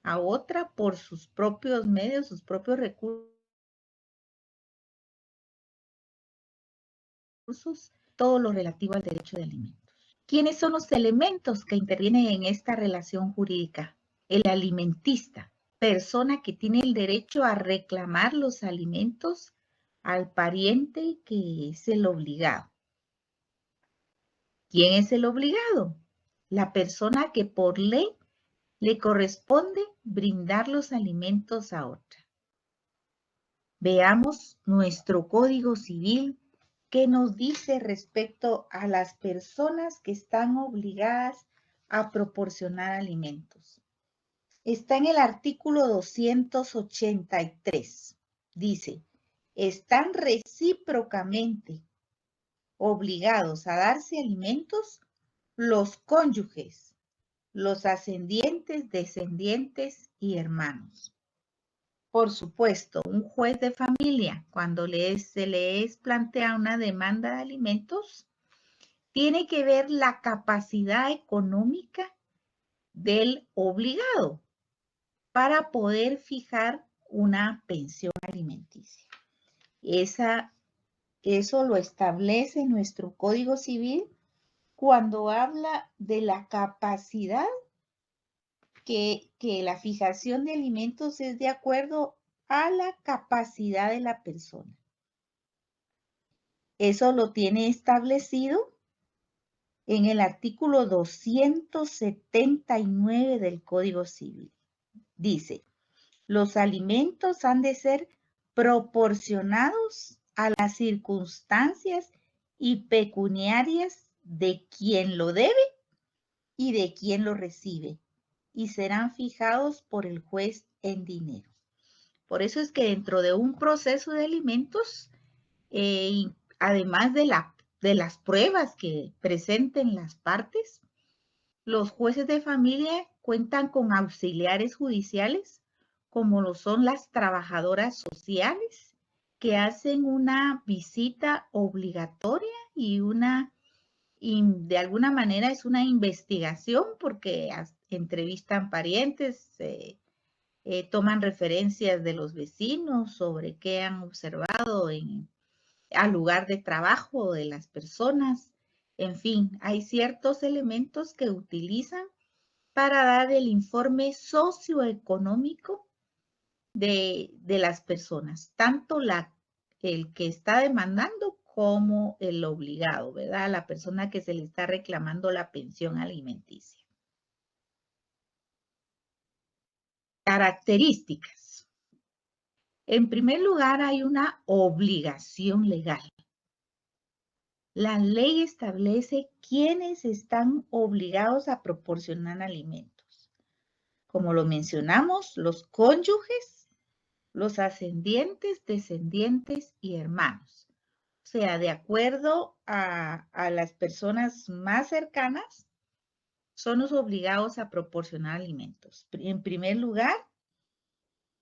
a otra por sus propios medios, sus propios recursos, todo lo relativo al derecho de alimentos. ¿Quiénes son los elementos que intervienen en esta relación jurídica? El alimentista, persona que tiene el derecho a reclamar los alimentos al pariente que es el obligado. ¿Quién es el obligado? La persona que por ley le corresponde brindar los alimentos a otra. Veamos nuestro Código Civil que nos dice respecto a las personas que están obligadas a proporcionar alimentos. Está en el artículo 283. Dice, están recíprocamente obligados a darse alimentos los cónyuges, los ascendientes, descendientes y hermanos. Por supuesto, un juez de familia, cuando se le plantea una demanda de alimentos, tiene que ver la capacidad económica del obligado para poder fijar una pensión alimenticia. Eso lo establece nuestro Código Civil cuando habla de la capacidad que la fijación de alimentos es de acuerdo a la capacidad de la persona. Eso lo tiene establecido en el artículo 279 del Código Civil. Dice, los alimentos han de ser proporcionados a las circunstancias y pecuniarias de quien lo debe y de quien lo recibe, y serán fijados por el juez en dinero. Por eso es que dentro de un proceso de alimentos, además de las pruebas que presenten las partes, los jueces de familia cuentan con auxiliares judiciales, como lo son las trabajadoras sociales, que hacen una visita obligatoria y de alguna manera es una investigación porque entrevistan parientes, toman referencias de los vecinos sobre qué han observado al lugar de trabajo de las personas. En fin, hay ciertos elementos que utilizan para dar el informe socioeconómico de las personas, tanto el que está demandando como el obligado, ¿verdad? La persona que se le está reclamando la pensión alimenticia. Características. En primer lugar, hay una obligación legal. La ley establece quiénes están obligados a proporcionar alimentos. Como lo mencionamos, los cónyuges, los ascendientes, descendientes y hermanos. O sea, de acuerdo a las personas más cercanas, son los obligados a proporcionar alimentos. En primer lugar,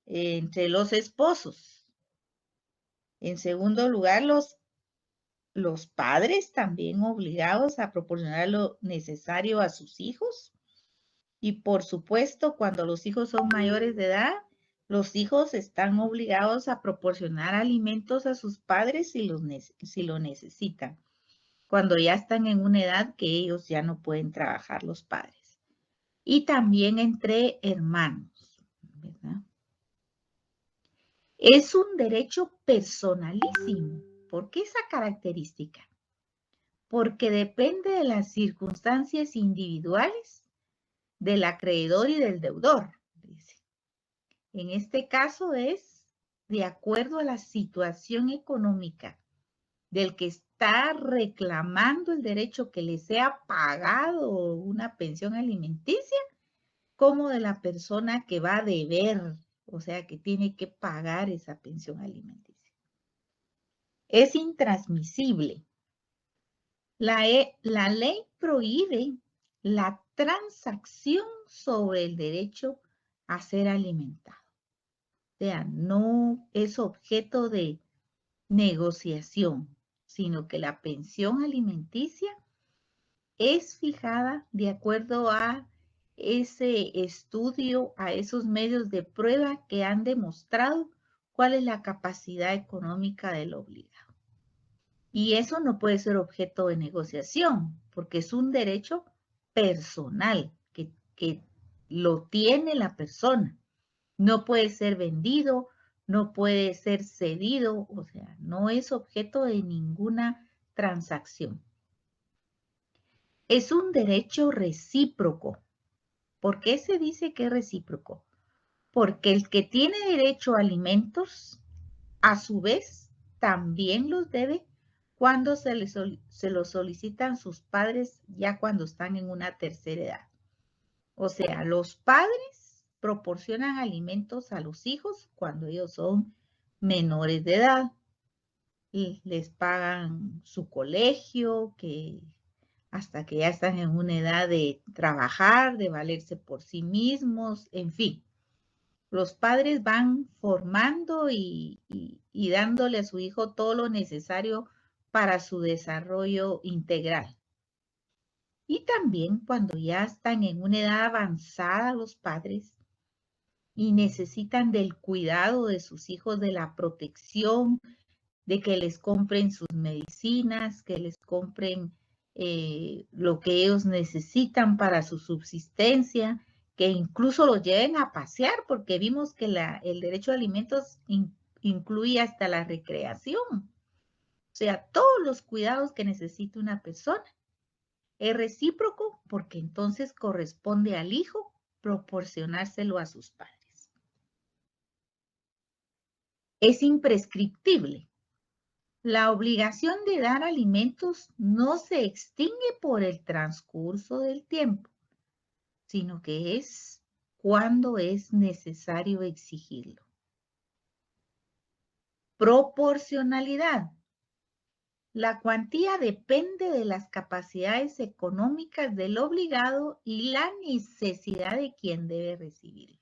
entre los esposos. En segundo lugar, los padres también obligados a proporcionar lo necesario a sus hijos. Y por supuesto, cuando los hijos son mayores de edad, los hijos están obligados a proporcionar alimentos a sus padres si lo necesitan, cuando ya están en una edad que ellos ya no pueden trabajar los padres. Y también entre hermanos, ¿verdad? Es un derecho personalísimo. ¿Por qué esa característica? Porque depende de las circunstancias individuales del acreedor y del deudor, dice. En este caso es de acuerdo a la situación económica del que está reclamando el derecho que le sea pagado una pensión alimenticia, como de la persona que va a deber, o sea, que tiene que pagar esa pensión alimenticia. Es intransmisible. La ley prohíbe la transacción sobre el derecho a ser alimentado. O sea, no es objeto de negociación, sino que la pensión alimenticia es fijada de acuerdo a ese estudio, a esos medios de prueba que han demostrado cuál es la capacidad económica del obligado. Y eso no puede ser objeto de negociación, porque es un derecho personal que lo tiene la persona. No puede ser vendido, no puede ser cedido, o sea, no es objeto de ninguna transacción. Es un derecho recíproco. ¿Por qué se dice que es recíproco? Porque el que tiene derecho a alimentos, a su vez, también los debe cuando se los solicitan sus padres ya cuando están en una tercera edad. O sea, los padres proporcionan alimentos a los hijos cuando ellos son menores de edad y les pagan su colegio, que hasta que ya están en una edad de trabajar, de valerse por sí mismos, en fin. Los padres van formando y dándole a su hijo todo lo necesario para su desarrollo integral. Y también cuando ya están en una edad avanzada los padres y necesitan del cuidado de sus hijos, de la protección, de que les compren sus medicinas, que les compren lo que ellos necesitan para su subsistencia, que incluso los lleven a pasear, porque vimos que el derecho a alimentos incluye hasta la recreación. O sea, todos los cuidados que necesita una persona. Es recíproco porque entonces corresponde al hijo proporcionárselo a sus padres. Es imprescriptible. La obligación de dar alimentos no se extingue por el transcurso del tiempo, sino que es cuando es necesario exigirlo. Proporcionalidad. La cuantía depende de las capacidades económicas del obligado y la necesidad de quien debe recibirlo.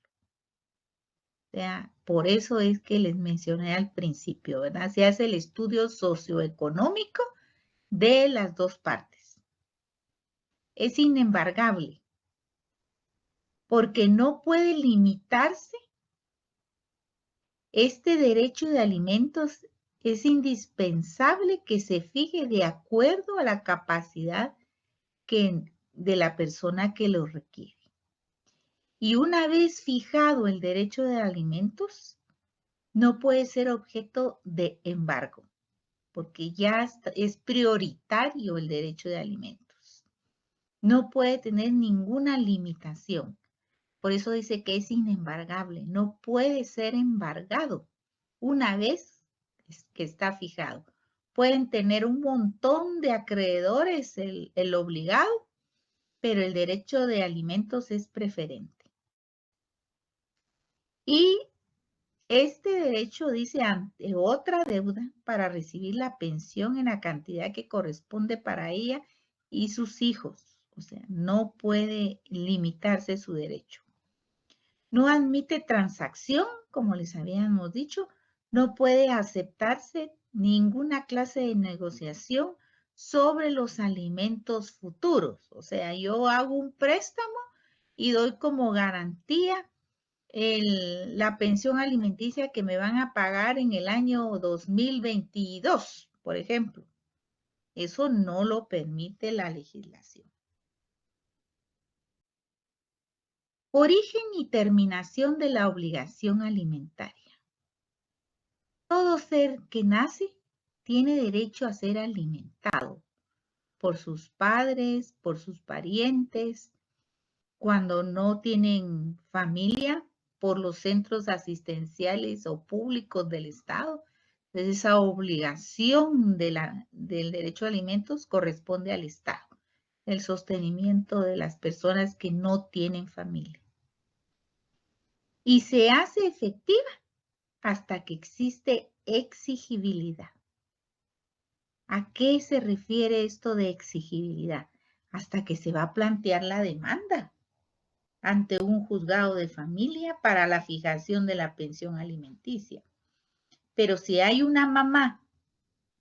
O sea, por eso es que les mencioné al principio, ¿verdad? Se hace el estudio socioeconómico de las dos partes. Es inembargable, porque no puede limitarse. Este derecho de alimentos es indispensable que se fije de acuerdo a la capacidad de la persona que lo requiere. Y una vez fijado el derecho de alimentos, no puede ser objeto de embargo, porque ya es prioritario el derecho de alimentos. No puede tener ninguna limitación. Por eso dice que es inembargable, no puede ser embargado una vez que está fijado. Pueden tener un montón de acreedores el obligado, pero el derecho de alimentos es preferente. Y este derecho dice ante otra deuda para recibir la pensión en la cantidad que corresponde para ella y sus hijos. O sea, no puede limitarse su derecho. No admite transacción, como les habíamos dicho, no puede aceptarse ninguna clase de negociación sobre los alimentos futuros. O sea, yo hago un préstamo y doy como garantía la pensión alimenticia que me van a pagar en el año 2022, por ejemplo. Eso no lo permite la legislación. Origen y terminación de la obligación alimentaria. Todo ser que nace tiene derecho a ser alimentado por sus padres, por sus parientes, cuando no tienen familia, por los centros asistenciales o públicos del Estado. Entonces, esa obligación del derecho a alimentos corresponde al Estado, el sostenimiento de las personas que no tienen familia. Y se hace efectiva hasta que existe exigibilidad. ¿A qué se refiere esto de exigibilidad? Hasta que se va a plantear la demanda ante un juzgado de familia para la fijación de la pensión alimenticia. Pero si hay una mamá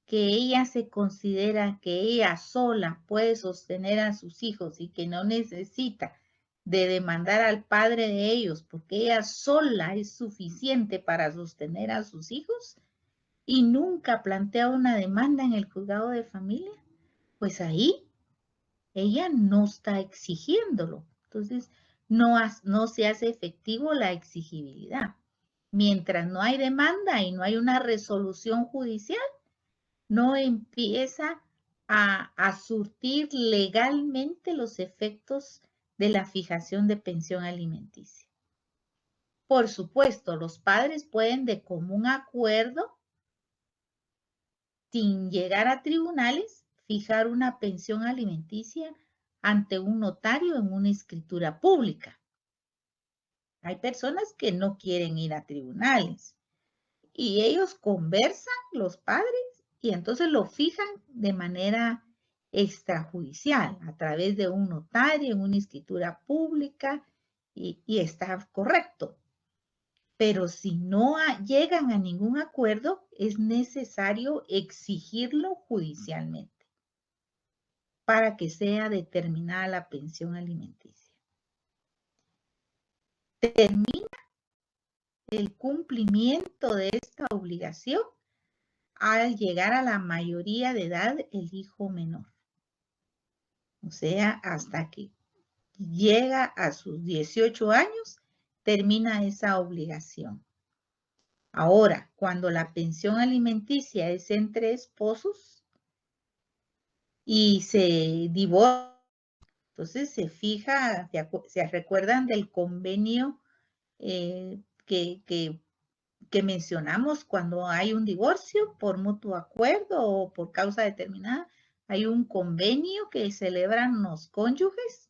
que ella se considera que ella sola puede sostener a sus hijos y que no necesita de demandar al padre de ellos porque ella sola es suficiente para sostener a sus hijos y nunca plantea una demanda en el juzgado de familia, pues ahí ella no está exigiéndolo. Entonces, no se hace efectivo la exigibilidad. Mientras no hay demanda y no hay una resolución judicial, no empieza a surtir legalmente los efectos de la fijación de pensión alimenticia. Por supuesto, los padres pueden de común acuerdo, sin llegar a tribunales, fijar una pensión alimenticia ante un notario en una escritura pública. Hay personas que no quieren ir a tribunales y ellos conversan, los padres, y entonces lo fijan de manera extrajudicial, a través de un notario, en una escritura pública, y está correcto. Pero si no llegan a ningún acuerdo, es necesario exigirlo judicialmente para que sea determinada la pensión alimenticia. Termina el cumplimiento de esta obligación al llegar a la mayoría de edad el hijo menor. O sea, hasta que llega a sus 18 años, termina esa obligación. Ahora, cuando la pensión alimenticia es entre esposos y se divorcia, entonces se fija, se recuerdan del convenio que mencionamos cuando hay un divorcio por mutuo acuerdo o por causa determinada. Hay un convenio que celebran los cónyuges.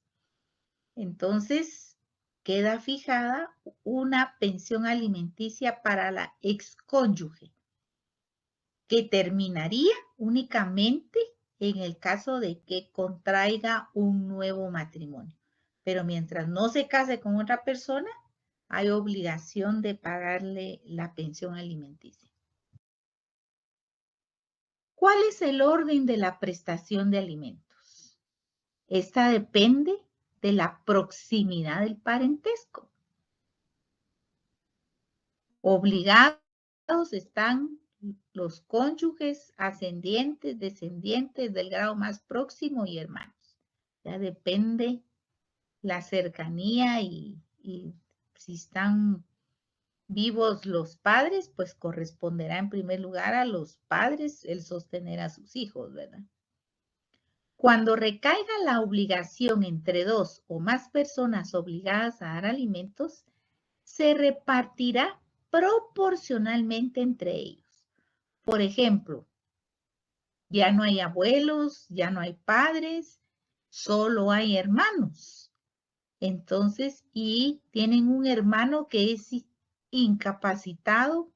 Entonces, queda fijada una pensión alimenticia para la excónyuge, que terminaría únicamente en el caso de que contraiga un nuevo matrimonio. Pero mientras no se case con otra persona, hay obligación de pagarle la pensión alimenticia. ¿Cuál es el orden de la prestación de alimentos? Esta depende de la proximidad del parentesco. Obligados están los cónyuges, ascendientes, descendientes del grado más próximo y hermanos. Ya depende la cercanía y si están vivos los padres, pues corresponderá en primer lugar a los padres el sostener a sus hijos, ¿verdad? Cuando recaiga la obligación entre dos o más personas obligadas a dar alimentos, se repartirá proporcionalmente entre ellos. Por ejemplo, ya no hay abuelos, ya no hay padres, solo hay hermanos. Entonces, y tienen un hermano que es incapacitado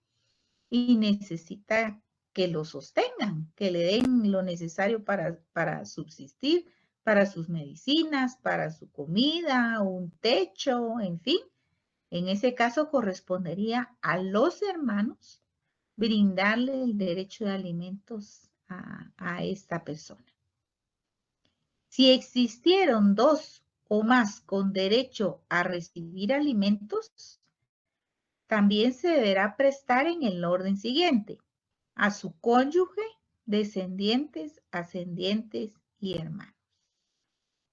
y necesita que lo sostengan, que le den lo necesario para subsistir, para sus medicinas, para su comida, un techo, en fin. En ese caso correspondería a los hermanos brindarle el derecho de alimentos a esta persona. Si existieron dos o más con derecho a recibir alimentos, también se deberá prestar en el orden siguiente: a su cónyuge, descendientes, ascendientes y hermanos.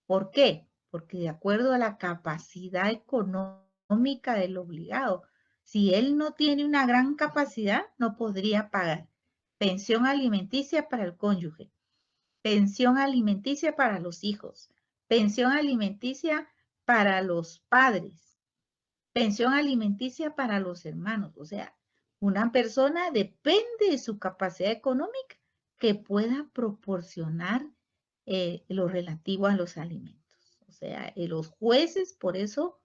¿Por qué? Porque de acuerdo a la capacidad económica del obligado, si él no tiene una gran capacidad, no podría pagar pensión alimenticia para el cónyuge, pensión alimenticia para los hijos, pensión alimenticia para los padres, pensión alimenticia para los hermanos. O sea, una persona depende de su capacidad económica que pueda proporcionar lo relativo a los alimentos. O sea, los jueces por eso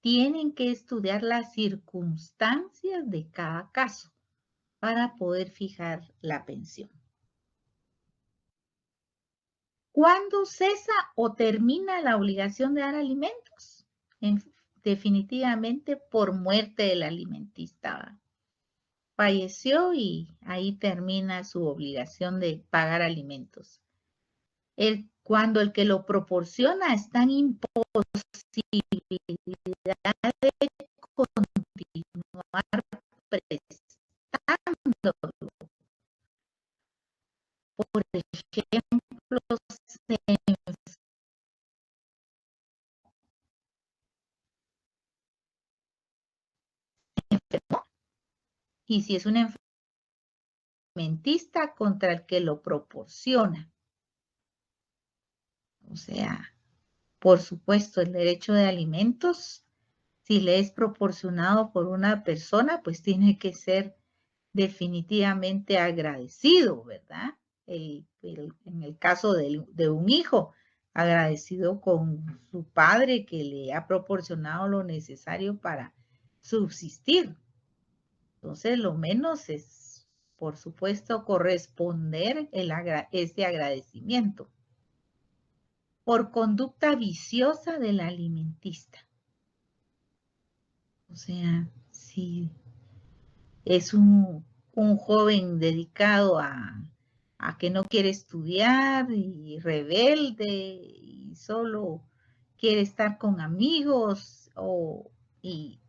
tienen que estudiar las circunstancias de cada caso para poder fijar la pensión. ¿Cuándo cesa o termina la obligación de dar alimentos? Definitivamente por muerte del alimentista. Falleció y ahí termina su obligación de pagar alimentos. Cuando el que lo proporciona está en imposición posibilidad de continuar prestándolo. Por ejemplo, se enfermó, y si es una alimentista contra el que lo proporciona. O sea, por supuesto, el derecho de alimentos, si le es proporcionado por una persona, pues tiene que ser definitivamente agradecido, ¿verdad? En el caso de un hijo, agradecido con su padre que le ha proporcionado lo necesario para subsistir. Entonces, lo menos es, por supuesto, corresponder ese agradecimiento. Por conducta viciosa del alimentista. O sea, si es un joven dedicado a que no quiere estudiar y rebelde y solo quiere estar con amigos y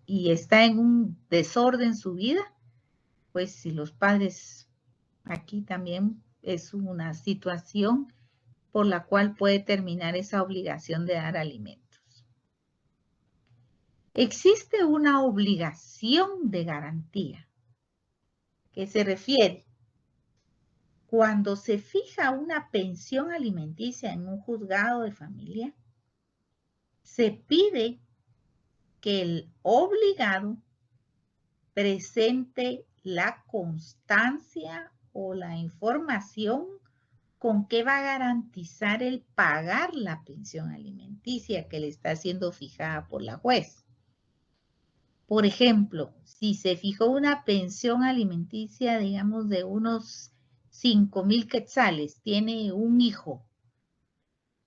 está en un desorden en su vida, pues si los padres, aquí también es una situación por la cual puede terminar esa obligación de dar alimentos. Existe una obligación de garantía. ¿Qué se refiere? Cuando se fija una pensión alimenticia en un juzgado de familia, se pide que el obligado presente la constancia o la información con que va a garantizar el pagar la pensión alimenticia que le está siendo fijada por la juez. Por ejemplo, si se fijó una pensión alimenticia, digamos, de unos 5,000 quetzales, tiene un hijo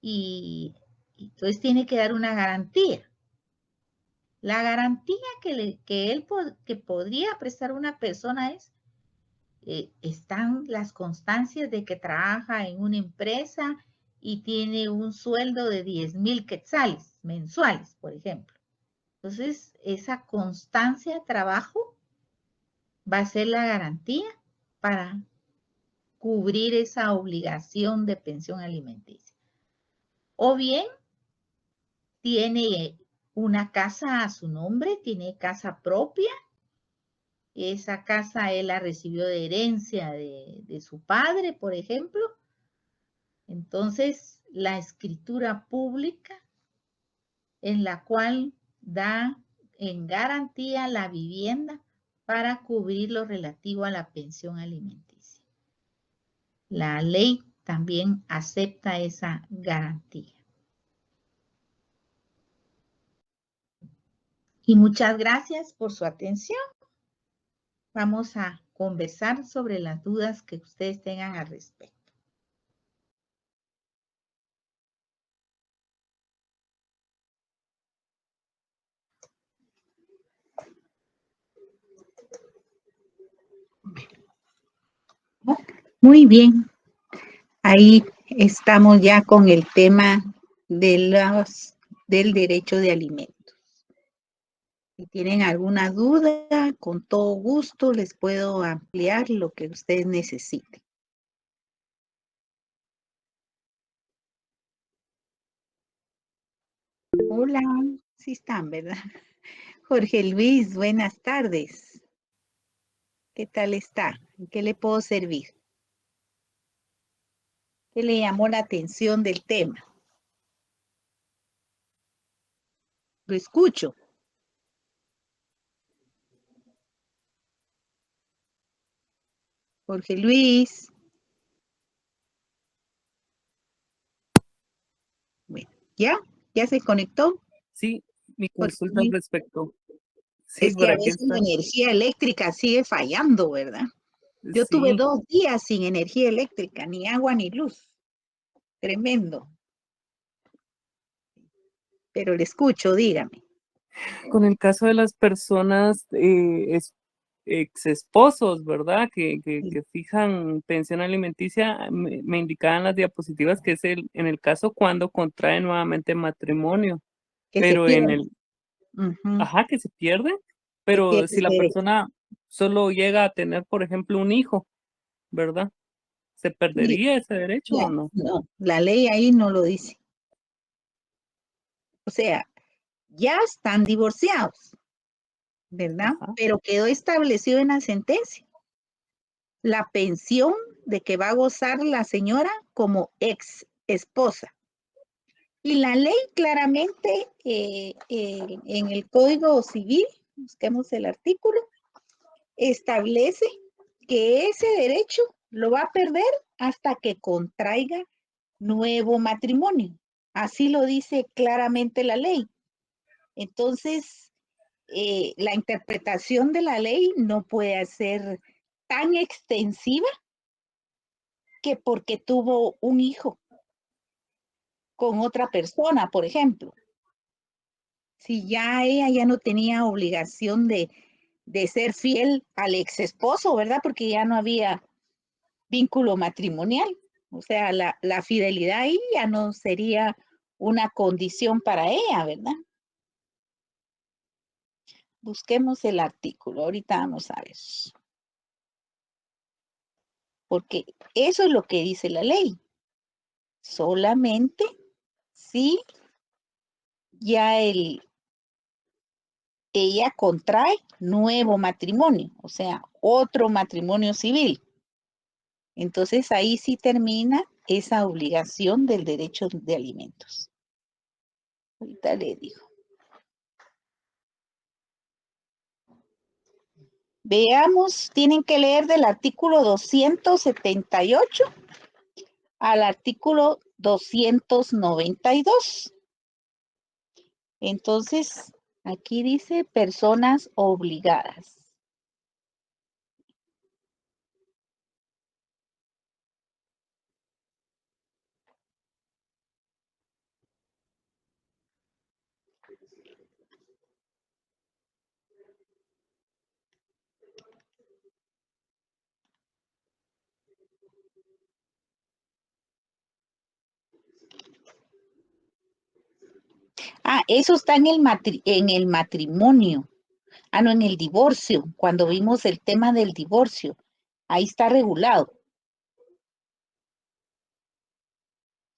y entonces tiene que dar una garantía. La garantía que podría prestar una persona es, están las constancias de que trabaja en una empresa y tiene un sueldo de 10,000 quetzales mensuales, por ejemplo. Entonces, esa constancia de trabajo va a ser la garantía para cubrir esa obligación de pensión alimenticia. O bien, tiene una casa a su nombre, tiene casa propia. Esa casa él la recibió de herencia de su padre, por ejemplo. Entonces, la escritura pública en la cual da en garantía la vivienda para cubrir lo relativo a la pensión alimenticia. La ley también acepta esa garantía. Y muchas gracias por su atención. Vamos a conversar sobre las dudas que ustedes tengan al respecto. Muy bien. Ahí estamos ya con el tema del derecho de alimentos. Si tienen alguna duda, con todo gusto les puedo ampliar lo que ustedes necesiten. Hola, sí están, ¿verdad? Jorge Luis, buenas tardes. ¿Qué tal está? ¿En qué le puedo servir? ¿Qué le llamó la atención del tema? Lo escucho. Jorge Luis. Bueno, ¿ya se conectó? Sí, mi consulta al respecto. Sí, Es que por a aquí veces la está. energía eléctrica sigue fallando, ¿verdad? Yo tuve Sí, 2 días sin energía eléctrica, ni agua ni luz. Tremendo. Pero le escucho, dígame. con el caso de las personas ex esposos, ¿verdad? Que fijan pensión alimenticia, me indicaban las diapositivas que es en el caso cuando contrae nuevamente matrimonio, que se pero en pierde. el, Ujú, que se pierde, se pero pierde si ese la derecho. persona solo llega a tener, por ejemplo, un hijo, ¿verdad? ¿Se Y, perdería ese derecho o no? no, la ley ahí no lo dice. O sea, ya están divorciados, ¿verdad? Ajá. Pero quedó establecido en la sentencia la pensión de que va a gozar la señora como ex esposa. Y la ley claramente en el Código Civil, busquemos el artículo, establece que ese derecho lo va a perder hasta que contraiga nuevo matrimonio. Así lo dice claramente la ley. Entonces, la interpretación de la ley no puede ser tan extensiva que porque tuvo un hijo con otra persona, por ejemplo. Si ya ella ya no tenía obligación de ser fiel al ex esposo, ¿verdad? Porque ya no había vínculo matrimonial. O sea, la fidelidad ahí ya no sería una condición para ella, ¿verdad? Busquemos el artículo, ahorita vamos a ver. Porque eso es lo que dice la ley. Solamente si ya ella contrae nuevo matrimonio, o sea, otro matrimonio civil. Entonces ahí sí termina esa obligación del derecho de alimentos. Ahorita le digo. Veamos, tienen que leer del artículo 278 al artículo 292. Entonces, aquí dice personas obligadas. Eso está en el matrimonio. No, en el divorcio, cuando vimos el tema del divorcio. Ahí está regulado.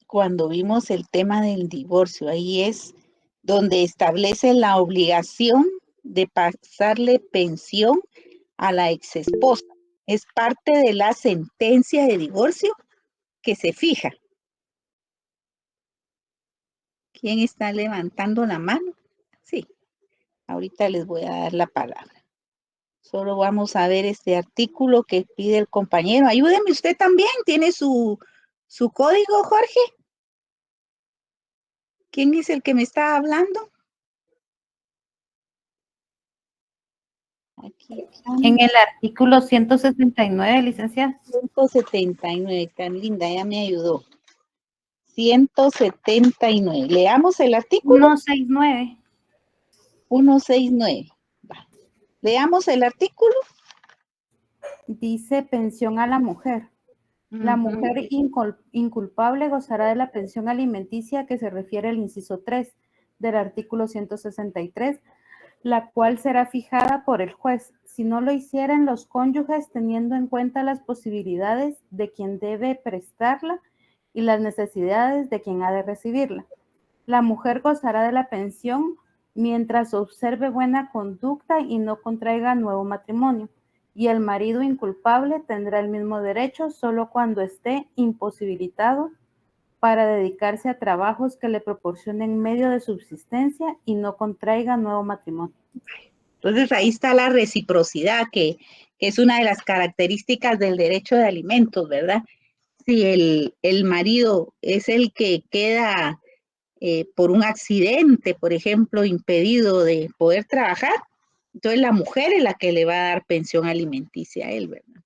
Cuando vimos el tema del divorcio, ahí es donde establece la obligación de pasarle pensión a la exesposa. Es parte de la sentencia de divorcio que se fija. ¿Quién está levantando la mano? Sí, ahorita les voy a dar la palabra. Solo vamos a ver este artículo que pide el compañero. Ayúdeme usted también. ¿Tiene su código, Jorge? ¿Quién es el que me está hablando? Aquí estamos. En el artículo 169, licenciada. 179, tan linda, ya me ayudó. 179. Leamos el artículo. 169. 169. Va. Leamos el artículo. Dice pensión a la mujer. La mujer inculpable gozará de la pensión alimenticia que se refiere al inciso 3 del artículo 163, la cual será fijada por el juez, si no lo hicieren los cónyuges, teniendo en cuenta las posibilidades de quien debe prestarla y las necesidades de quien ha de recibirla. La mujer gozará de la pensión mientras observe buena conducta y no contraiga nuevo matrimonio, y el marido inculpable tendrá el mismo derecho solo cuando esté imposibilitado para dedicarse a trabajos que le proporcionen medio de subsistencia y no contraiga nuevo matrimonio. Entonces ahí está la reciprocidad, que es una de las características del derecho de alimentos, ¿verdad? Si el marido es el que queda por un accidente, por ejemplo, impedido de poder trabajar, entonces la mujer es la que le va a dar pensión alimenticia a él, ¿verdad?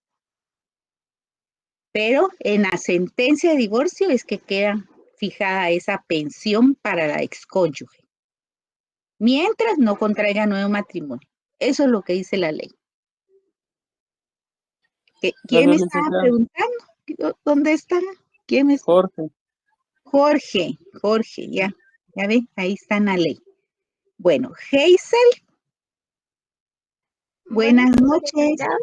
Pero en la sentencia de divorcio es que queda fijada esa pensión para la excónyuge, mientras no contraiga nuevo matrimonio. Eso es lo que dice la ley. ¿Quién me Gracias, estaba licenciada. preguntando? ¿Dónde están? ¿Quién me... Jorge. Jorge, ya ve, ahí está en la ley. Bueno, Hazel, buenas Buenas tardes, noches. licenciada.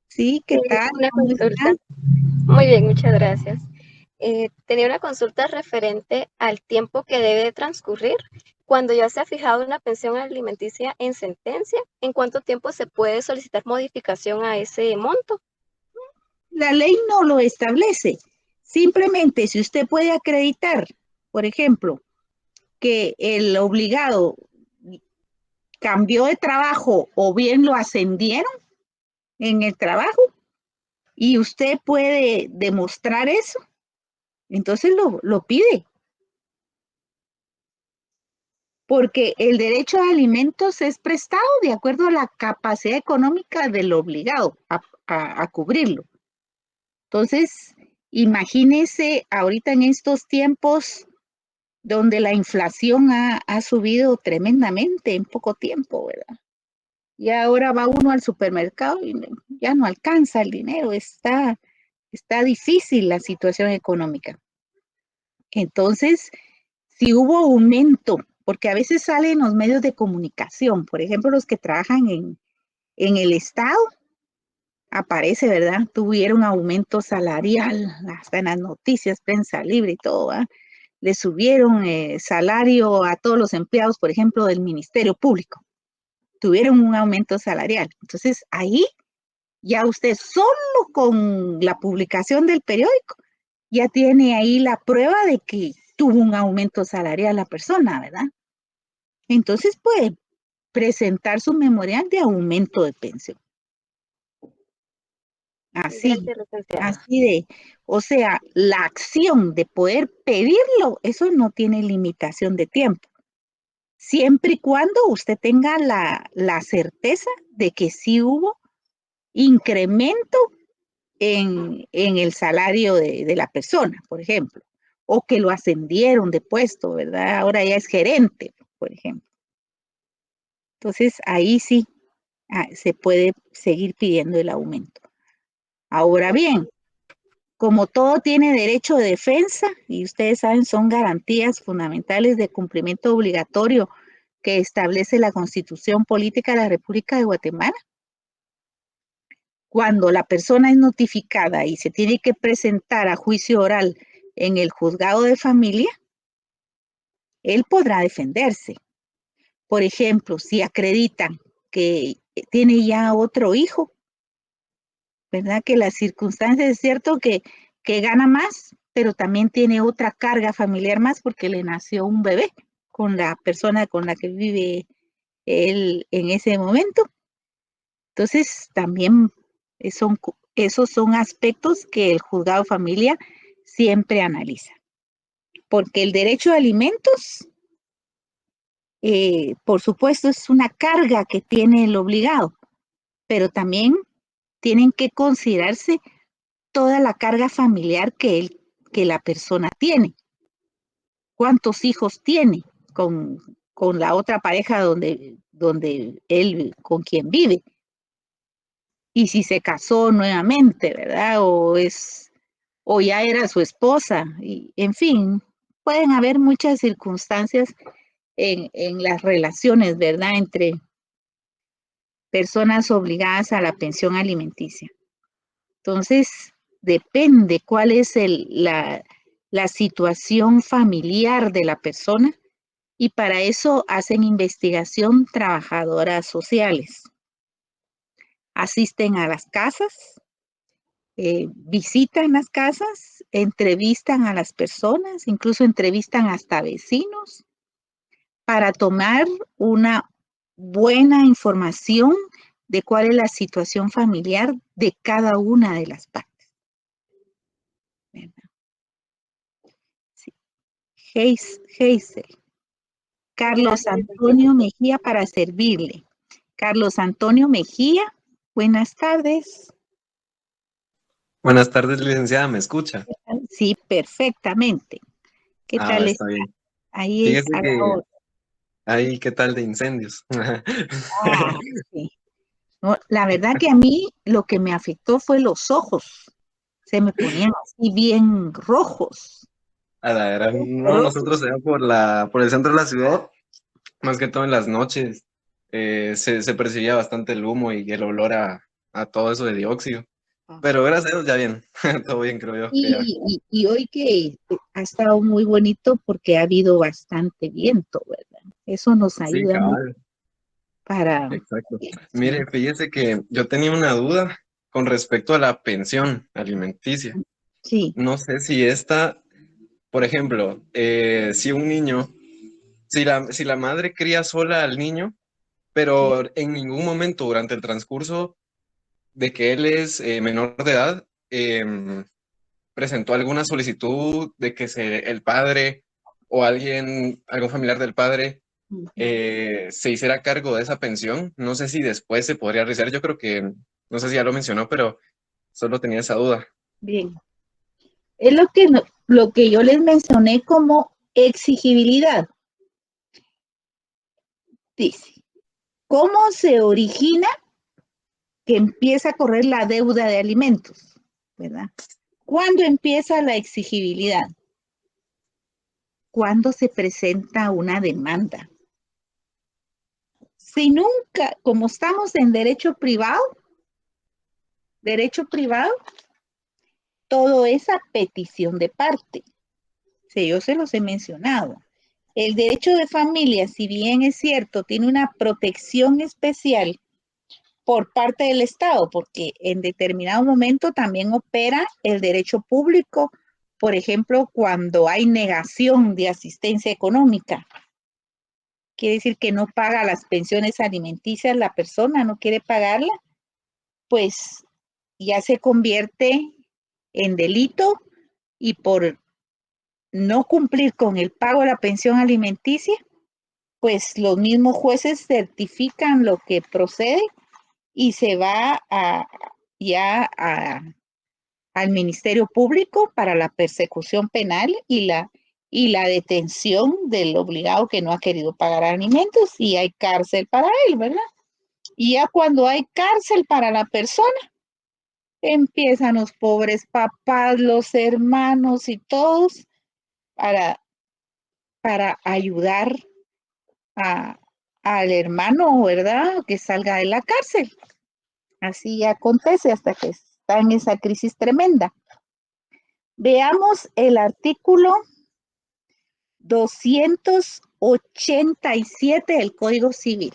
Sí, ¿qué tal? Una ¿Cómo consulta. están? Muy bien, muchas gracias. Tenía una consulta referente al tiempo que debe transcurrir cuando ya se ha fijado una pensión alimenticia en sentencia. ¿En cuánto tiempo se puede solicitar modificación a ese monto? La ley no lo establece. Simplemente si usted puede acreditar, por ejemplo, que el obligado cambió de trabajo o bien lo ascendieron en el trabajo y usted puede demostrar eso, entonces lo pide. Porque el derecho a alimentos es prestado de acuerdo a la capacidad económica del obligado a cubrirlo. Entonces, imagínese ahorita en estos tiempos donde la inflación ha subido tremendamente en poco tiempo, ¿verdad? Y ahora va uno al supermercado y ya no alcanza el dinero, está difícil la situación económica. Entonces, si hubo aumento, porque a veces salen los medios de comunicación, por ejemplo, los que trabajan en el Estado, aparece, ¿verdad? Tuvieron aumento salarial, hasta en las noticias, prensa libre y todo, ¿verdad? Le subieron salario a todos los empleados, por ejemplo, del Ministerio Público. Tuvieron un aumento salarial. Entonces, ahí ya usted solo con la publicación del periódico ya tiene ahí la prueba de que tuvo un aumento salarial la persona, ¿verdad? Entonces puede presentar su memorial de aumento de pensión. Así, Gracias, licenciada. así de, o sea, la acción de poder pedirlo, eso no tiene limitación de tiempo, siempre y cuando usted tenga la certeza de que sí hubo incremento en el salario de la persona, por ejemplo, o que lo ascendieron de puesto, ¿verdad? Ahora ya es gerente, por ejemplo. Entonces, ahí sí se puede seguir pidiendo el aumento. Ahora bien, como todo tiene derecho de defensa, y ustedes saben, son garantías fundamentales de cumplimiento obligatorio que establece la Constitución Política de la República de Guatemala. Cuando la persona es notificada y se tiene que presentar a juicio oral en el juzgado de familia, él podrá defenderse. Por ejemplo, si acreditan que tiene ya otro hijo, ¿verdad? Que las circunstancias es cierto que gana más, pero también tiene otra carga familiar más porque le nació un bebé con la persona con la que vive él en ese momento. Entonces, también esos son aspectos que el juzgado de familia siempre analiza. Porque el derecho a alimentos, por supuesto, es una carga que tiene el obligado, pero también tienen que considerarse toda la carga familiar que la persona tiene. ¿Cuántos hijos tiene con la otra pareja donde él, con quien vive? Y si se casó nuevamente, ¿verdad? O ya era su esposa, y en fin, pueden haber muchas circunstancias en las relaciones, ¿verdad? Entre personas obligadas a la pensión alimenticia. Entonces, depende cuál es la situación familiar de la persona y para eso hacen investigación trabajadoras sociales. Asisten a las casas, visitan las casas, entrevistan a las personas, incluso entrevistan hasta vecinos para tomar una buena información de cuál es la situación familiar de cada una de las partes. Sí. Hazel. Carlos Antonio Mejía para servirle. Carlos Antonio Mejía, buenas tardes. Buenas tardes, licenciada, ¿me escucha? Sí, perfectamente. ¿Qué tal Está está? bien. Ahí es Fíjese a la que hora. ahí, ¿qué tal de incendios? Ah, sí. No, la verdad que a mí lo que me afectó fue los ojos. Se me ponían así bien rojos. A la gran, no, Pero nosotros allá por el centro de la ciudad, más que todo en las noches, se percibía bastante el humo y el olor a todo eso de dióxido. Pero gracias a Dios, ya bien, todo bien, creo yo. Que ya. y hoy que ha estado muy bonito porque ha habido bastante viento, ¿verdad? Eso nos Sí, ayuda mucho cabal, para... exacto. Sí, Mire, fíjese que yo tenía una duda con respecto a la pensión alimenticia. sí, No sé si esta, por ejemplo, si un niño, si la madre cría sola al niño, sí. pero en ningún momento durante el transcurso de que él es menor de edad, presentó alguna solicitud de que el padre o alguien, algún familiar del padre, Ujú. se hiciera cargo de esa pensión. No sé si después se podría realizar. Yo creo que, no sé si ya lo mencionó, pero solo tenía esa duda. Bien. Es lo que, lo que yo les mencioné como exigibilidad. Dice, ¿cómo se origina que empieza a correr la deuda de alimentos? ¿Verdad? ¿Cuándo empieza la exigibilidad? Cuando se presenta una demanda. Si nunca, como estamos en derecho privado, todo es a petición de parte. Sí, yo se los he mencionado. El derecho de familia, si bien es cierto, tiene una protección especial por parte del Estado, porque en determinado momento también opera el derecho público, por ejemplo, cuando hay negación de asistencia económica. Quiere decir que no paga las pensiones alimenticias la persona, no quiere pagarla, pues ya se convierte en delito y por no cumplir con el pago de la pensión alimenticia, pues los mismos jueces certifican lo que procede y se va al Ministerio Público para la persecución penal y la detención del obligado que no ha querido pagar alimentos y hay cárcel para él, ¿verdad? Y ya cuando hay cárcel para la persona, empiezan los pobres papás, los hermanos y todos para, para ayudar a, al hermano, ¿verdad? Que salga de la cárcel. Así acontece hasta que está en esa crisis tremenda. Veamos el artículo 287 del Código Civil.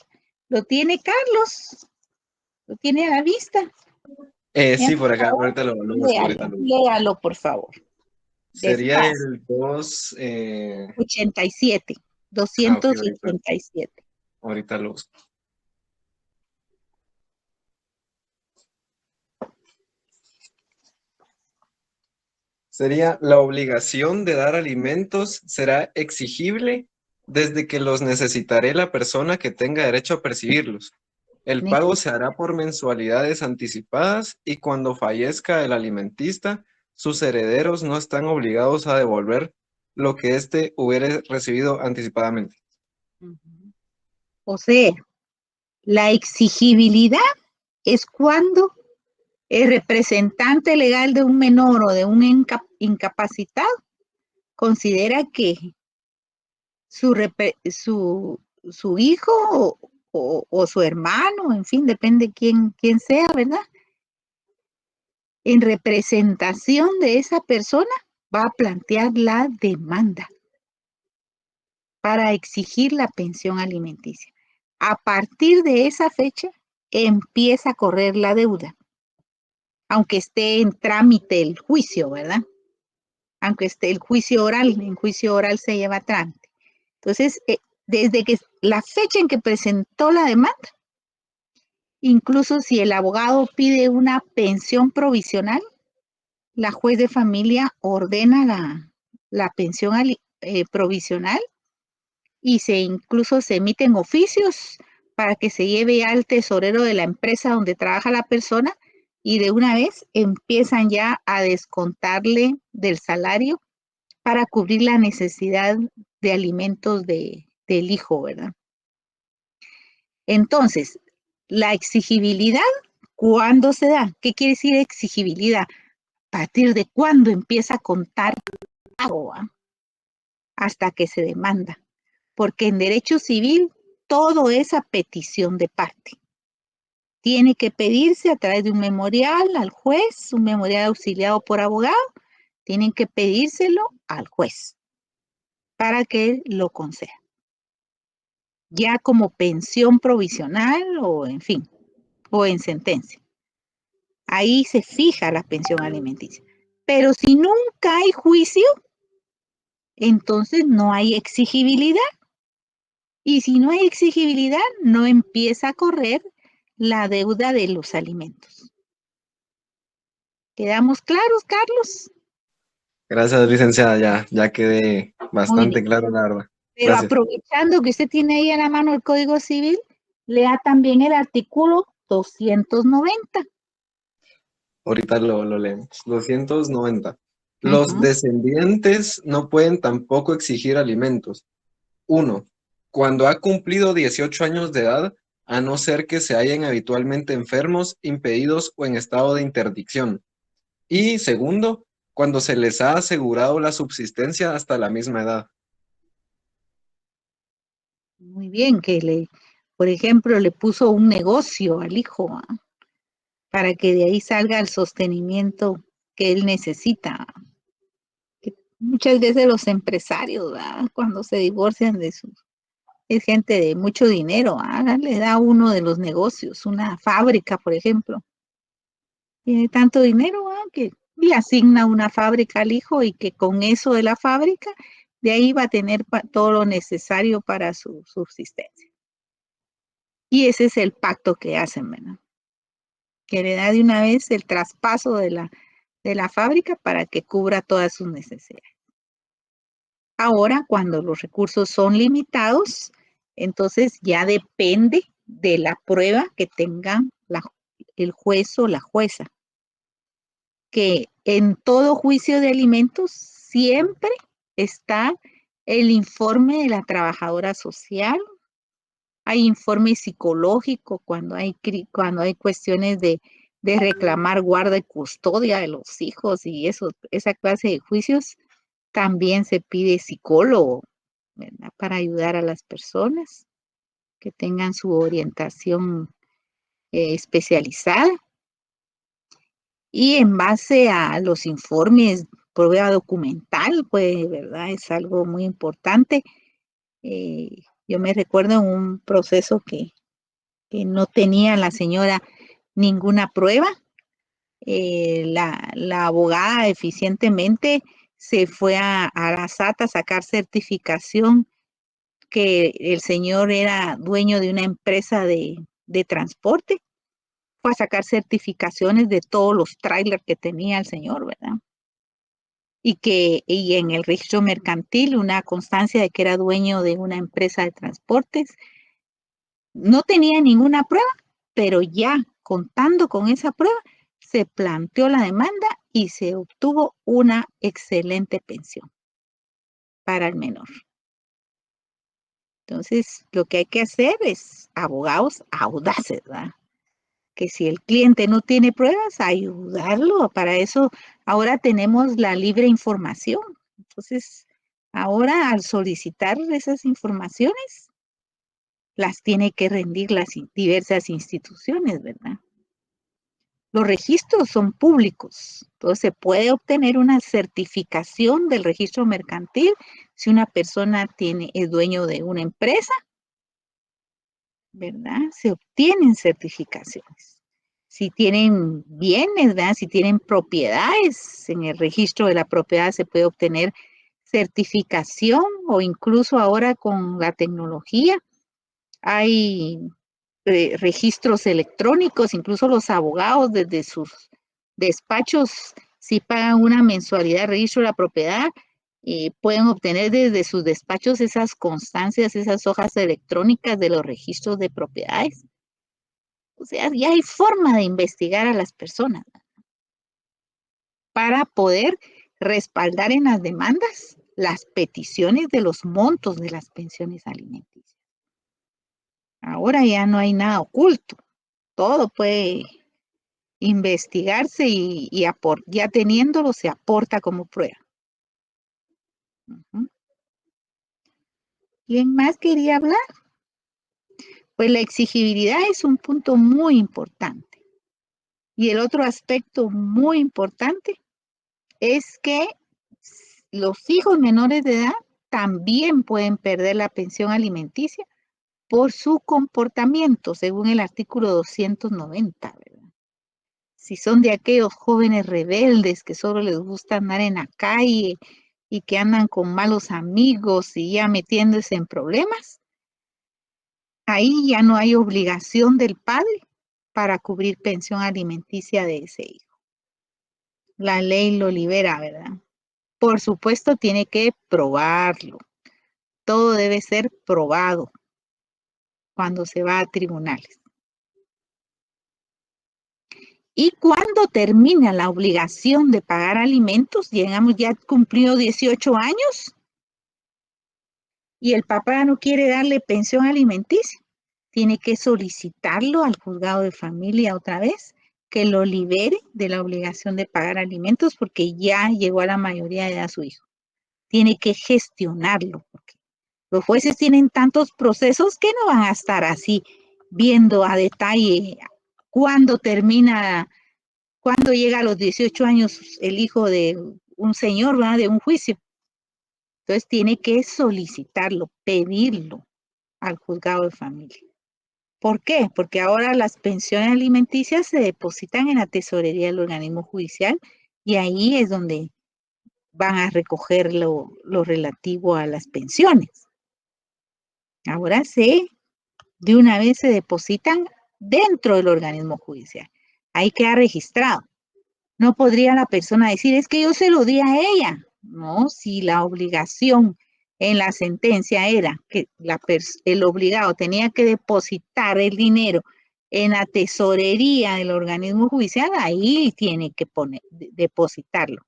¿Lo tiene Carlos? ¿Lo tiene a la vista? Sí, Por por acá, favor, lo busco, ahorita lo busco. léalo, por favor. Sería Despacio. el 2, 87. ok, ahorita, 287. ahorita lo busco. Sería la obligación de dar alimentos será exigible desde que los necesitaré la persona que tenga derecho a percibirlos. El pago se hará por mensualidades anticipadas y cuando fallezca el alimentista, sus herederos no están obligados a devolver lo que éste hubiere recibido anticipadamente. O sea, la exigibilidad es cuando el representante legal de un menor o de un incapacitado considera que su hijo o su hermano, en fin, depende quién sea, ¿verdad? En representación de esa persona va a plantear la demanda para exigir la pensión alimenticia. A partir de esa fecha empieza a correr la deuda, aunque esté en trámite el juicio, ¿verdad? Aunque esté el juicio oral, en juicio oral se lleva trámite. Entonces, desde que la fecha en que presentó la demanda, incluso si el abogado pide una pensión provisional, la juez de familia ordena la pensión provisional y incluso se emiten oficios para que se lleve al tesorero de la empresa donde trabaja la persona y de una vez empiezan ya a descontarle del salario para cubrir la necesidad de alimentos del hijo, ¿verdad? Entonces, La exigibilidad, ¿cuándo se da? ¿Qué quiere decir exigibilidad? ¿A partir de cuándo empieza a contar el pago, hasta que se demanda? Porque en derecho civil todo es a petición de parte. Tiene que pedirse a través de un memorial al juez, un memorial auxiliado por abogado, tienen que pedírselo al juez para que él lo conceda. Ya como pensión provisional o en fin, o en sentencia. Ahí se fija la pensión alimenticia. Pero si nunca hay juicio, entonces no hay exigibilidad. Y si no hay exigibilidad, no empieza a correr la deuda de los alimentos. ¿Quedamos claros, Carlos? Gracias, licenciada, ya quedé Muy bastante bien. claro, la verdad. Pero Gracias. aprovechando que usted tiene ahí a la mano el Código Civil, lea también el artículo 290. Ahorita lo leemos. 290. Los descendientes no pueden tampoco exigir alimentos. 1. Cuando ha cumplido 18 años de edad, a no ser que se hallen habitualmente enfermos, impedidos o en estado de interdicción. Y segundo, cuando se les ha asegurado la subsistencia hasta la misma edad. Muy bien, por ejemplo, le puso un negocio al hijo, para que de ahí salga el sostenimiento que él necesita. Que muchas veces los empresarios, cuando se divorcian es gente de mucho dinero, le da uno de los negocios, una fábrica, por ejemplo. Tiene tanto dinero que le asigna una fábrica al hijo y que con eso de la fábrica, de ahí va a tener todo lo necesario para su subsistencia. Y ese es el pacto que hacen, ¿verdad? Que le da de una vez el traspaso de la fábrica para que cubra todas sus necesidades. Ahora, cuando los recursos son limitados, entonces ya depende de la prueba que tenga el juez o la jueza. Que en todo juicio de alimentos siempre está el informe de la trabajadora social. Hay informe psicológico cuando hay cuestiones de reclamar guarda y custodia de los hijos y esa clase de juicios. También se pide psicólogo, ¿verdad? Para ayudar a las personas que tengan su orientación especializada. Y en base a los informes, prueba documental, pues, ¿verdad? Es algo muy importante. Yo me recuerdo en un proceso que no tenía la señora ninguna prueba. La abogada eficientemente se fue a la SAT a sacar certificación que el señor era dueño de una empresa de transporte. Fue a sacar certificaciones de todos los trailers que tenía el señor, ¿verdad? Y en el registro mercantil una constancia de que era dueño de una empresa de transportes. No tenía ninguna prueba, pero ya contando con esa prueba, se planteó la demanda y se obtuvo una excelente pensión para el menor. Entonces, lo que hay que hacer es abogados audaces, ¿verdad? Que si el cliente no tiene pruebas, ayudarlo. Para eso ahora tenemos la libre información. Entonces, ahora al solicitar esas informaciones, las tiene que rendir las diversas instituciones, ¿verdad? Los registros son públicos, entonces se puede obtener una certificación del registro mercantil si una persona es dueño de una empresa, ¿verdad? Se obtienen certificaciones. Si tienen bienes, ¿verdad? Si tienen propiedades, en el registro de la propiedad se puede obtener certificación o incluso ahora con la tecnología hay registros electrónicos, incluso los abogados desde sus despachos, si pagan una mensualidad de registro de la propiedad, pueden obtener desde sus despachos esas constancias, esas hojas electrónicas de los registros de propiedades. O sea, ya hay forma de investigar a las personas para poder respaldar en las demandas las peticiones de los montos de las pensiones alimenticias. Ahora ya no hay nada oculto. todo puede investigarse y ya teniéndolo se aporta como prueba. ¿Quién más quería hablar? Pues la exigibilidad es un punto muy importante. Y el otro aspecto muy importante es que los hijos menores de edad también pueden perder la pensión alimenticia por su comportamiento, según el artículo 290, ¿verdad? Si son de aquellos jóvenes rebeldes que solo les gusta andar en la calle y que andan con malos amigos y ya metiéndose en problemas, ahí ya no hay obligación del padre para cubrir pensión alimenticia de ese hijo. La ley lo libera, ¿verdad? Por supuesto, tiene que probarlo. Todo debe ser probado cuando se va a tribunales. Y cuando termina la obligación de pagar alimentos, digamos, ya cumplió 18 años y el papá no quiere darle pensión alimenticia, tiene que solicitarlo al juzgado de familia otra vez, que lo libere de la obligación de pagar alimentos porque ya llegó a la mayoría de edad su hijo. Tiene que gestionarlo, porque los jueces tienen tantos procesos que no van a estar así viendo a detalle cuándo termina, cuándo llega a los 18 años el hijo de un señor, ¿verdad? De un juicio. Entonces tiene que solicitarlo, pedirlo al juzgado de familia. ¿Por qué? Porque ahora las pensiones alimenticias se depositan en la tesorería del organismo judicial y ahí es donde van a recoger lo relativo a las pensiones. Ahora de una vez se depositan dentro del organismo judicial. Ahí queda registrado. No podría la persona decir, es que yo se lo di a ella. No, si la obligación en la sentencia era que el obligado tenía que depositar el dinero en la tesorería del organismo judicial, ahí tiene que depositarlo.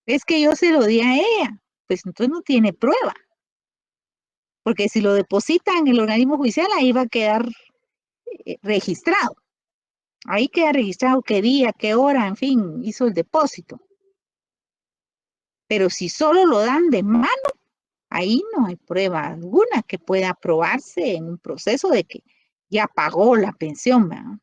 Es que yo se lo di a ella, pues entonces no tiene prueba. Porque si lo deposita en el organismo judicial, ahí va a quedar registrado. Ahí queda registrado qué día, qué hora, en fin, hizo el depósito. Pero si solo lo dan de mano, ahí no hay prueba alguna que pueda probarse en un proceso de que ya pagó la pensión, ¿verdad?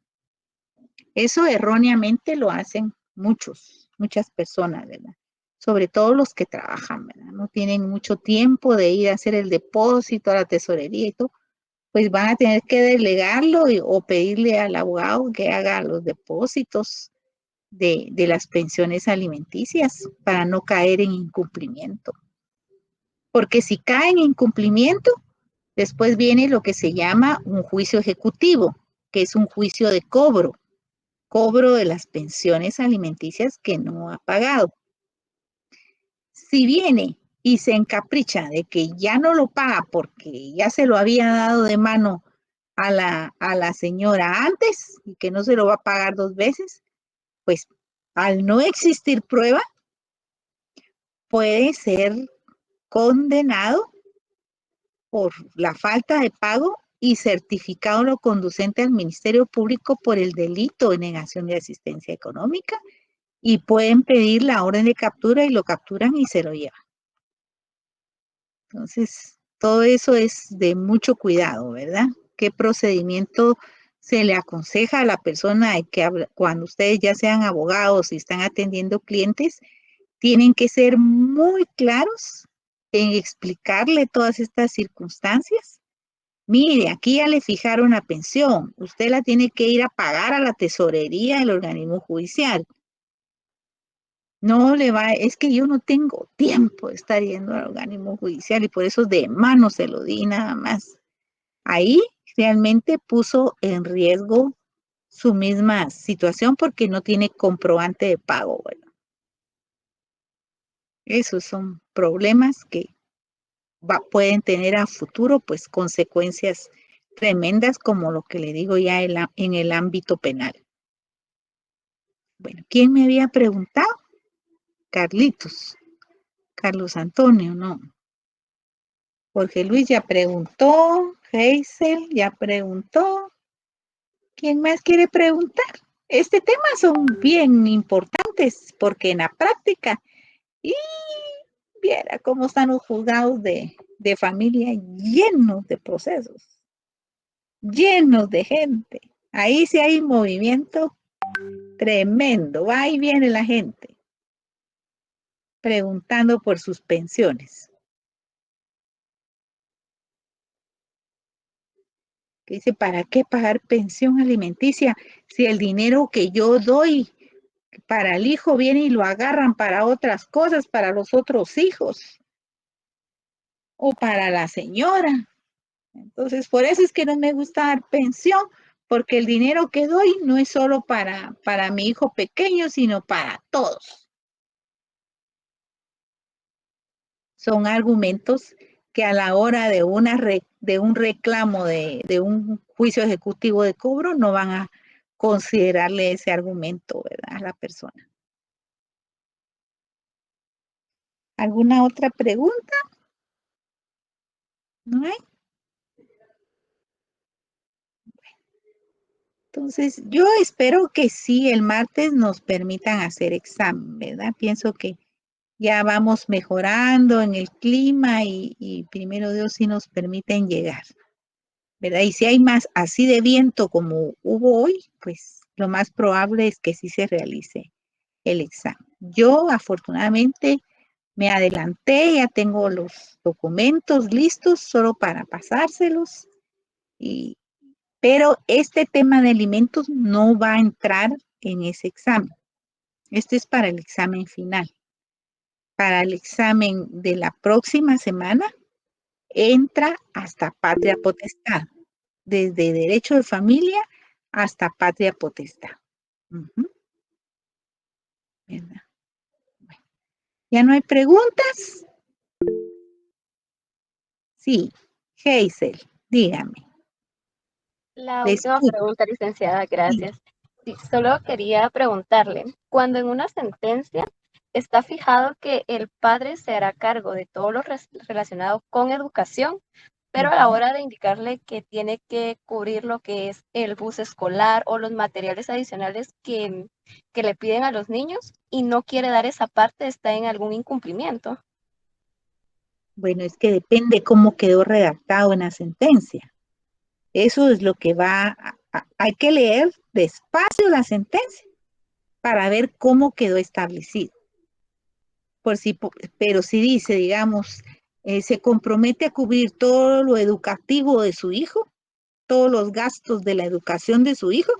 Eso erróneamente lo hacen muchas personas, ¿verdad? Sobre todo los que trabajan, ¿verdad? No tienen mucho tiempo de ir a hacer el depósito a la tesorería y todo, pues van a tener que delegarlo o pedirle al abogado que haga los depósitos de las pensiones alimenticias para no caer en incumplimiento. Porque si cae en incumplimiento, después viene lo que se llama un juicio ejecutivo, que es un juicio de cobro de las pensiones alimenticias que no ha pagado. Si viene y se encapricha de que ya no lo paga porque ya se lo había dado de mano a la señora antes y que no se lo va a pagar 2 veces, pues al no existir prueba, puede ser condenado por la falta de pago y certificado lo conducente al Ministerio Público por el delito de negación de asistencia económica y pueden pedir la orden de captura y lo capturan y se lo llevan. Entonces, todo eso es de mucho cuidado, ¿verdad? ¿Qué procedimiento se le aconseja a la persona que cuando ustedes ya sean abogados y están atendiendo clientes? Tienen que ser muy claros en explicarle todas estas circunstancias. Mire, aquí ya le fijaron la pensión. Usted la tiene que ir a pagar a la tesorería del organismo judicial. No le va, es que yo no tengo tiempo de estar yendo al organismo judicial y por eso de mano se lo di nada más. Ahí realmente puso en riesgo su misma situación porque no tiene comprobante de pago. Bueno, esos son problemas que pueden tener a futuro pues consecuencias tremendas como lo que le digo ya en el ámbito penal. Bueno, ¿quién me había preguntado? Carlos Antonio, no. Jorge Luis ya preguntó, Hazel ya preguntó. ¿Quién más quiere preguntar? Este tema son bien importantes porque en la práctica, y viera cómo están los juzgados de familia llenos de procesos, llenos de gente. Ahí sí hay movimiento tremendo. Va y viene la gente preguntando por sus pensiones. Que dice, ¿para qué pagar pensión alimenticia si el dinero que yo doy para el hijo viene y lo agarran para otras cosas, para los otros hijos o para la señora? Entonces, por eso es que no me gusta dar pensión, porque el dinero que doy no es solo para mi hijo pequeño, sino para todos. Son argumentos que a la hora de un reclamo de un juicio ejecutivo de cobro no van a considerarle ese argumento, ¿verdad?, a la persona. ¿Alguna otra pregunta? ¿No hay? Entonces, yo espero que sí, el martes nos permitan hacer examen, ¿verdad? Pienso que ya vamos mejorando en el clima y primero Dios sí nos permiten llegar, ¿verdad? Y si hay más así de viento como hubo hoy, pues lo más probable es que sí se realice el examen. Yo afortunadamente me adelanté, ya tengo los documentos listos solo para pasárselos, pero este tema de alimentos no va a entrar en ese examen. Este es para el examen final. Para el examen de la próxima semana, entra hasta patria potestad, desde derecho de familia hasta patria potestad. ¿Verdad? Bueno, ¿ya no hay preguntas? Sí, Hazel, dígame. La Le última escucho. pregunta, licenciada, Sí. gracias. Sí, solo quería preguntarle, cuando en una sentencia está fijado que el padre se hará cargo de todo lo relacionado con educación, pero a la hora de indicarle que tiene que cubrir lo que es el bus escolar o los materiales adicionales que le piden a los niños y no quiere dar esa parte, ¿está en algún incumplimiento? Bueno, es que depende cómo quedó redactado en la sentencia. Eso es lo que hay que leer despacio la sentencia para ver cómo quedó establecido. Pero si dice, digamos, se compromete a cubrir todo lo educativo de su hijo, todos los gastos de la educación de su hijo,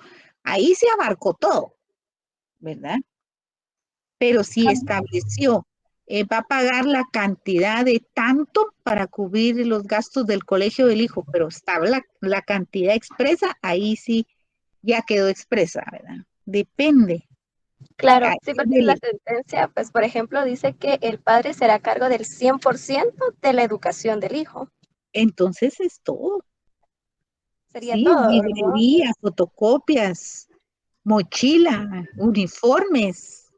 ahí se abarcó todo, ¿verdad? Pero si estableció, va a pagar la cantidad de tanto para cubrir los gastos del colegio del hijo, pero está la cantidad expresa, ahí sí ya quedó expresa, ¿verdad? Depende. Claro, sí, porque la sentencia, pues, por ejemplo, dice que el padre será a cargo del 100% de la educación del hijo. Entonces es todo. Sería Sí, todo, ¿no? librería, fotocopias, mochila, uniformes,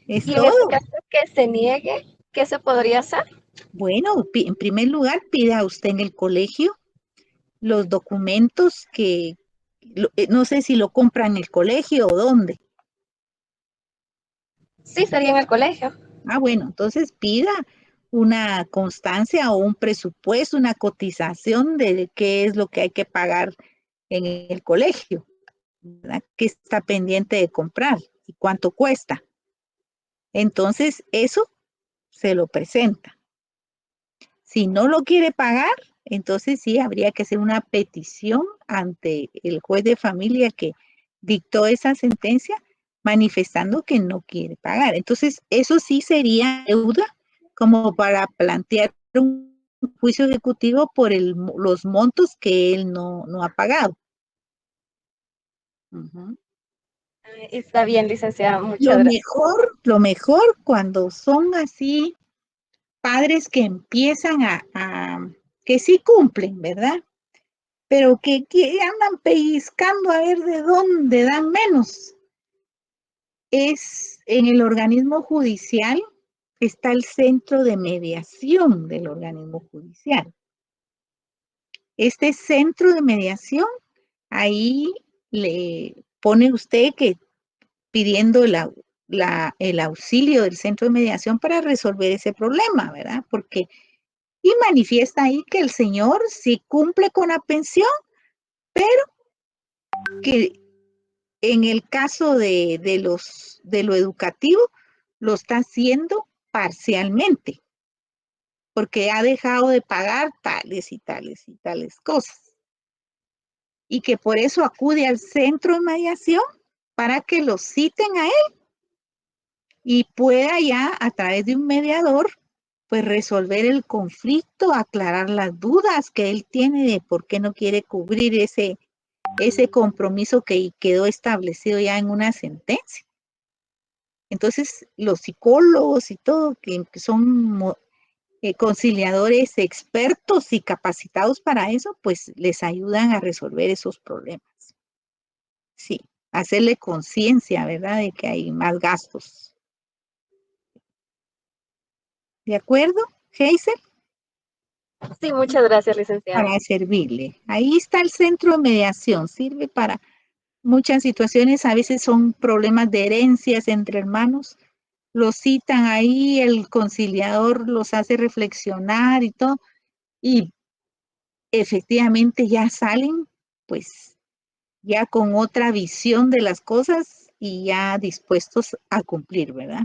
es Y en ese todo. caso que se niegue, ¿qué se podría hacer? Bueno, en primer lugar, pida usted en el colegio los documentos no sé si lo compra en el colegio o dónde. Sí, sería en el colegio. Ah, bueno, entonces pida una constancia o un presupuesto, una cotización de qué es lo que hay que pagar en el colegio, ¿verdad? ¿Qué está pendiente de comprar y cuánto cuesta? Entonces, eso se lo presenta. Si no lo quiere pagar, entonces sí habría que hacer una petición ante el juez de familia que dictó esa sentencia manifestando que no quiere pagar. Entonces, eso sí sería deuda como para plantear un juicio ejecutivo por los montos que él no ha pagado. Está bien, licenciada, muchas gracias. Lo mejor cuando son así padres que empiezan que sí cumplen, ¿verdad? Pero que andan pellizcando a ver de dónde dan menos. Es en el organismo judicial, está el centro de mediación del organismo judicial. Este centro de mediación ahí le pone usted que pidiendo el auxilio del centro de mediación para resolver ese problema, ¿verdad? Porque, y manifiesta ahí que el señor sí cumple con la pensión, pero que en el caso de lo educativo lo está haciendo parcialmente, porque ha dejado de pagar tales y tales y tales cosas. Y que por eso acude al centro de mediación para que lo citen a él y pueda ya a través de un mediador pues resolver el conflicto, aclarar las dudas que él tiene de por qué no quiere cubrir ese compromiso que quedó establecido ya en una sentencia. Entonces, los psicólogos y todo, que son conciliadores expertos y capacitados para eso, pues les ayudan a resolver esos problemas. Sí, hacerle conciencia, ¿verdad?, de que hay más gastos. ¿De acuerdo, Hazel? Sí, muchas gracias, licenciada. Para servirle. Ahí está el centro de mediación, sirve para muchas situaciones, a veces son problemas de herencias entre hermanos, los citan ahí, el conciliador los hace reflexionar y todo, y efectivamente ya salen, pues, ya con otra visión de las cosas y ya dispuestos a cumplir, ¿verdad?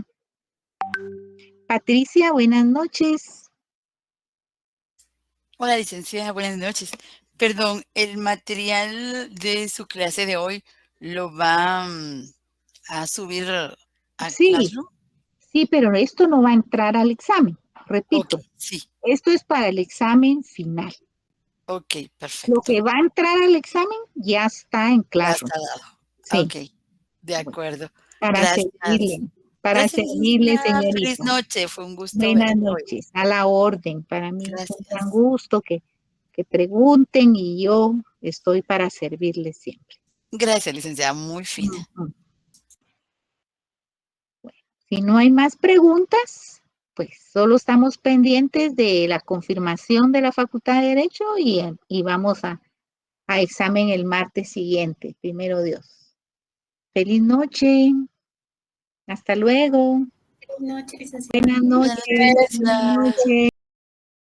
Patricia, buenas noches. Hola, licenciada, buenas noches. Perdón, ¿el material de su clase de hoy lo va a subir a Sí, Classroom? sí, pero esto no va a entrar al examen, repito. Ok, sí. Esto es para el examen final. Ok, Lo perfecto. que va a entrar al examen ya está en Ya Classroom. está dado. Sí. Ok, de acuerdo. Para Gracias. servirle, Gracias, licenciada. Feliz señorita. noche. Fue un gusto Buenas verlo hoy. noches. A la orden. Para mí es un gran Gracias. gusto que pregunten y yo estoy para servirles siempre. Gracias, licenciada. Muy fina. Ujú. Bueno, si no hay más preguntas, pues solo estamos pendientes de la confirmación de la Facultad de Derecho y vamos a examen el martes siguiente, primero Dios. Feliz noche. Hasta luego. Buenas noches, licenciada. Buenas Buenas noches. noches, Buenas licenciada. noches.